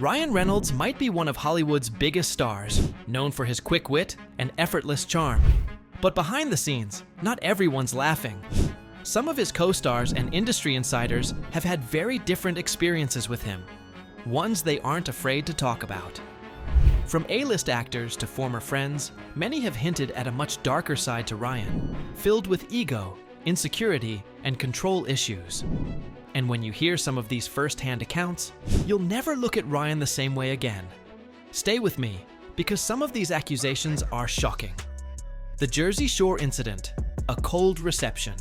Ryan Reynolds might be one of Hollywood's biggest stars, known for his quick wit and effortless charm. But behind the scenes, not everyone's laughing. Some of his co-stars and industry insiders have had very different experiences with him, ones they aren't afraid to talk about. From A-list actors to former friends, many have hinted at a much darker side to Ryan, filled with ego, insecurity, and control issues. And when you hear some of these first-hand accounts, you'll never look at Ryan the same way again. Stay with me, because some of these accusations are shocking. The Jersey Shore incident, a cold reception.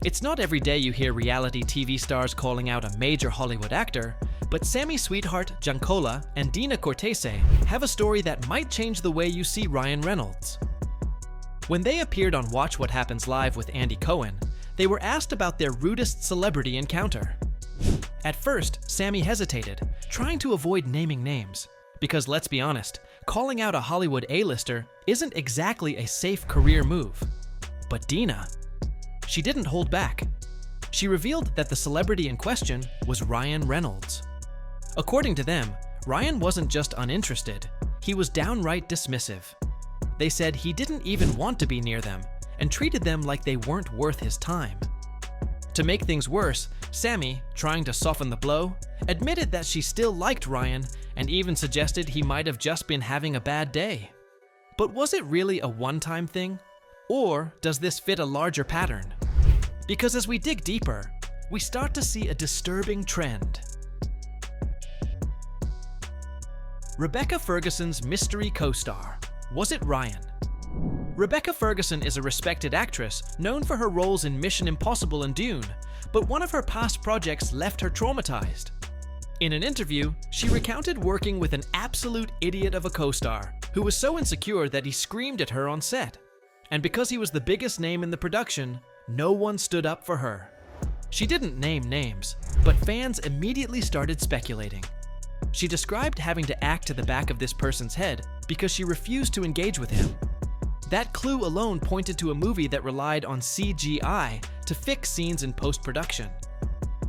It's not every day you hear reality TV stars calling out a major Hollywood actor, but Sammy Sweetheart Giancola and Dina Cortese have a story that might change the way you see Ryan Reynolds. When they appeared on Watch What Happens Live with Andy Cohen, they were asked about their rudest celebrity encounter. At first, Sammy hesitated, trying to avoid naming names, because let's be honest, calling out a Hollywood A-lister isn't exactly a safe career move. But Dina, she didn't hold back. She revealed that the celebrity in question was Ryan Reynolds. According to them, Ryan wasn't just uninterested, he was downright dismissive. They said he didn't even want to be near them and treated them like they weren't worth his time. To make things worse, Sammy, trying to soften the blow, admitted that she still liked Ryan and even suggested he might have just been having a bad day. But was it really a one-time thing? Or does this fit a larger pattern? Because as we dig deeper, we start to see a disturbing trend. Rebecca Ferguson's mystery co-star. Was it Ryan? Rebecca Ferguson is a respected actress known for her roles in Mission Impossible and Dune, but one of her past projects left her traumatized. In an interview, she recounted working with an absolute idiot of a co-star who was so insecure that he screamed at her on set. And because he was the biggest name in the production, no one stood up for her. She didn't name names, but fans immediately started speculating. She described having to act to the back of this person's head because she refused to engage with him. That clue alone pointed to a movie that relied on CGI to fix scenes in post-production.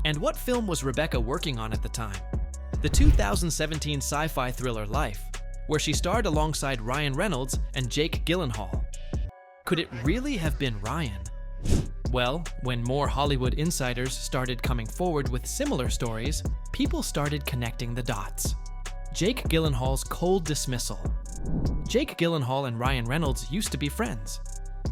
And what film was Rebecca working on at the time? The 2017 sci-fi thriller Life, where she starred alongside Ryan Reynolds and Jake Gyllenhaal. Could it really have been Ryan? Well, when more Hollywood insiders started coming forward with similar stories, people started connecting the dots. Jake Gyllenhaal's cold dismissal. Jake Gyllenhaal and Ryan Reynolds used to be friends.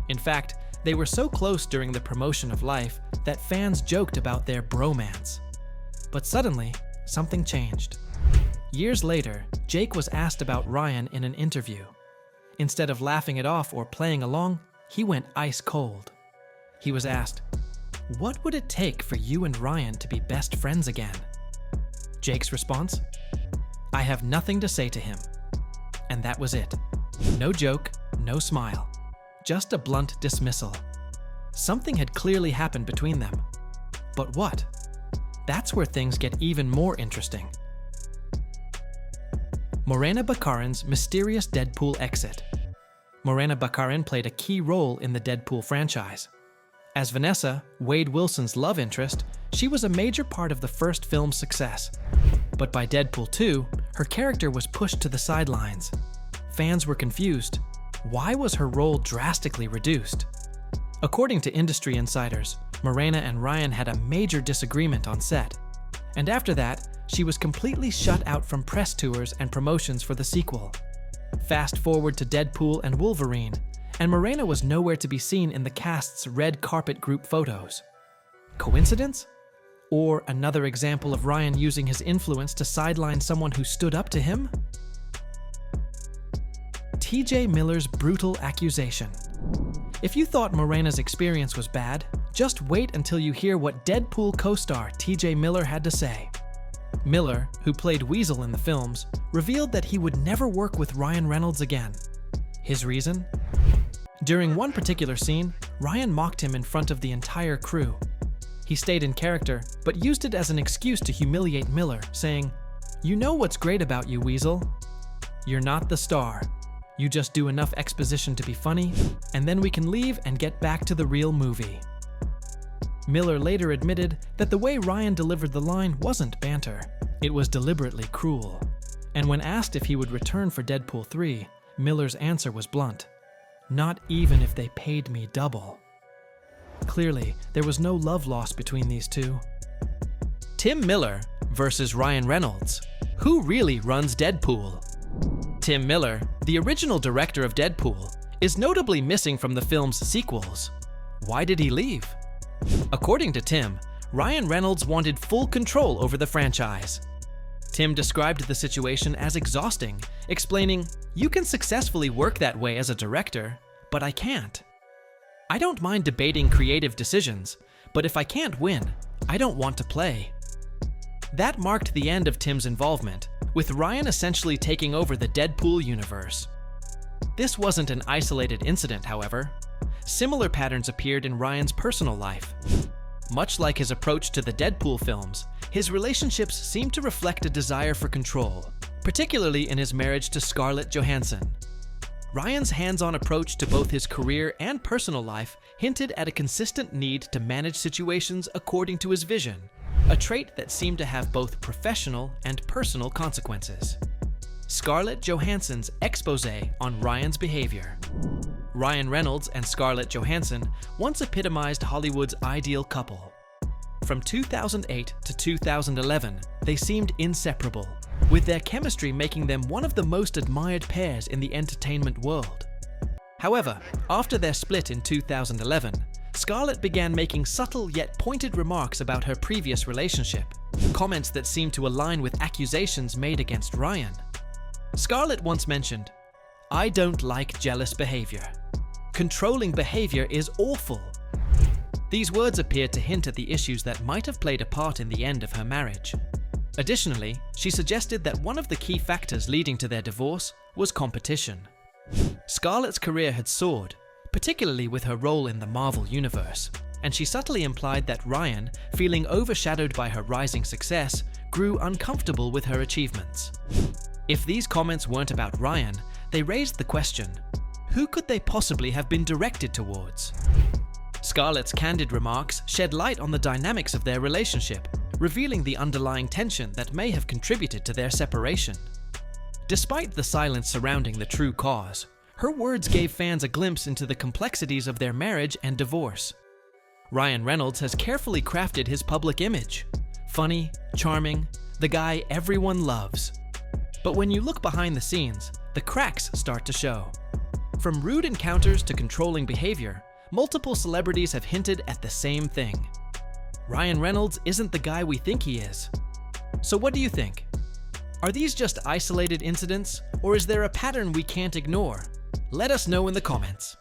In fact, they were so close during the promotion of Life that fans joked about their bromance. But suddenly, something changed. Years later, Jake was asked about Ryan in an interview. Instead of laughing it off or playing along, he went ice cold. He was asked, "What would it take for you and Ryan to be best friends again?" Jake's response, "I have nothing to say to him." And that was it. No joke, no smile. Just a blunt dismissal. Something had clearly happened between them. But what? That's where things get even more interesting. Morena Baccarin's mysterious Deadpool exit. Morena Baccarin played a key role in the Deadpool franchise. As Vanessa, Wade Wilson's love interest, she was a major part of the first film's success. But by Deadpool 2, her character was pushed to the sidelines. Fans were confused. Why was her role drastically reduced? According to industry insiders, Morena and Ryan had a major disagreement on set. And after that, she was completely shut out from press tours and promotions for the sequel. Fast forward to Deadpool and Wolverine, and Morena was nowhere to be seen in the cast's red carpet group photos. Coincidence? Or another example of Ryan using his influence to sideline someone who stood up to him? TJ Miller's brutal accusation. If you thought Morena's experience was bad, just wait until you hear what Deadpool co-star TJ Miller had to say. Miller, who played Weasel in the films, revealed that he would never work with Ryan Reynolds again. His reason? During one particular scene, Ryan mocked him in front of the entire crew. He stayed in character, but used it as an excuse to humiliate Miller, saying, "You know what's great about you, Weasel? You're not the star. You just do enough exposition to be funny, and then we can leave and get back to the real movie." Miller later admitted that the way Ryan delivered the line wasn't banter. It was deliberately cruel. And when asked if he would return for Deadpool 3, Miller's answer was blunt. Not even if they paid me double. Clearly, there was no love lost between these two. Tim Miller versus Ryan Reynolds. Who really runs Deadpool? Tim Miller, the original director of Deadpool, is notably missing from the film's sequels. Why did he leave? According to Tim, Ryan Reynolds wanted full control over the franchise. Tim described the situation as exhausting, explaining, "You can successfully work that way as a director, but I can't. I don't mind debating creative decisions, but if I can't win, I don't want to play." That marked the end of Tim's involvement, with Ryan essentially taking over the Deadpool universe. This wasn't an isolated incident, however. Similar patterns appeared in Ryan's personal life. Much like his approach to the Deadpool films, his relationships seemed to reflect a desire for control, particularly in his marriage to Scarlett Johansson. Ryan's hands-on approach to both his career and personal life hinted at a consistent need to manage situations according to his vision, a trait that seemed to have both professional and personal consequences. Scarlett Johansson's exposé on Ryan's behavior. Ryan Reynolds and Scarlett Johansson once epitomized Hollywood's ideal couple. From 2008 to 2011, they seemed inseparable, with their chemistry making them one of the most admired pairs in the entertainment world. However, after their split in 2011, Scarlett began making subtle yet pointed remarks about her previous relationship, comments that seemed to align with accusations made against Ryan. Scarlett once mentioned, "I don't like jealous behavior. Controlling behavior is awful." These words appeared to hint at the issues that might have played a part in the end of her marriage. Additionally, she suggested that one of the key factors leading to their divorce was competition. Scarlett's career had soared, particularly with her role in the Marvel Universe, and she subtly implied that Ryan, feeling overshadowed by her rising success, grew uncomfortable with her achievements. If these comments weren't about Ryan, they raised the question, who could they possibly have been directed towards? Scarlett's candid remarks shed light on the dynamics of their relationship, revealing the underlying tension that may have contributed to their separation. Despite the silence surrounding the true cause, her words gave fans a glimpse into the complexities of their marriage and divorce. Ryan Reynolds has carefully crafted his public image. Funny, charming, the guy everyone loves. But when you look behind the scenes, the cracks start to show. From rude encounters to controlling behavior, multiple celebrities have hinted at the same thing. Ryan Reynolds isn't the guy we think he is. So what do you think? Are these just isolated incidents, or is there a pattern we can't ignore? Let us know in the comments.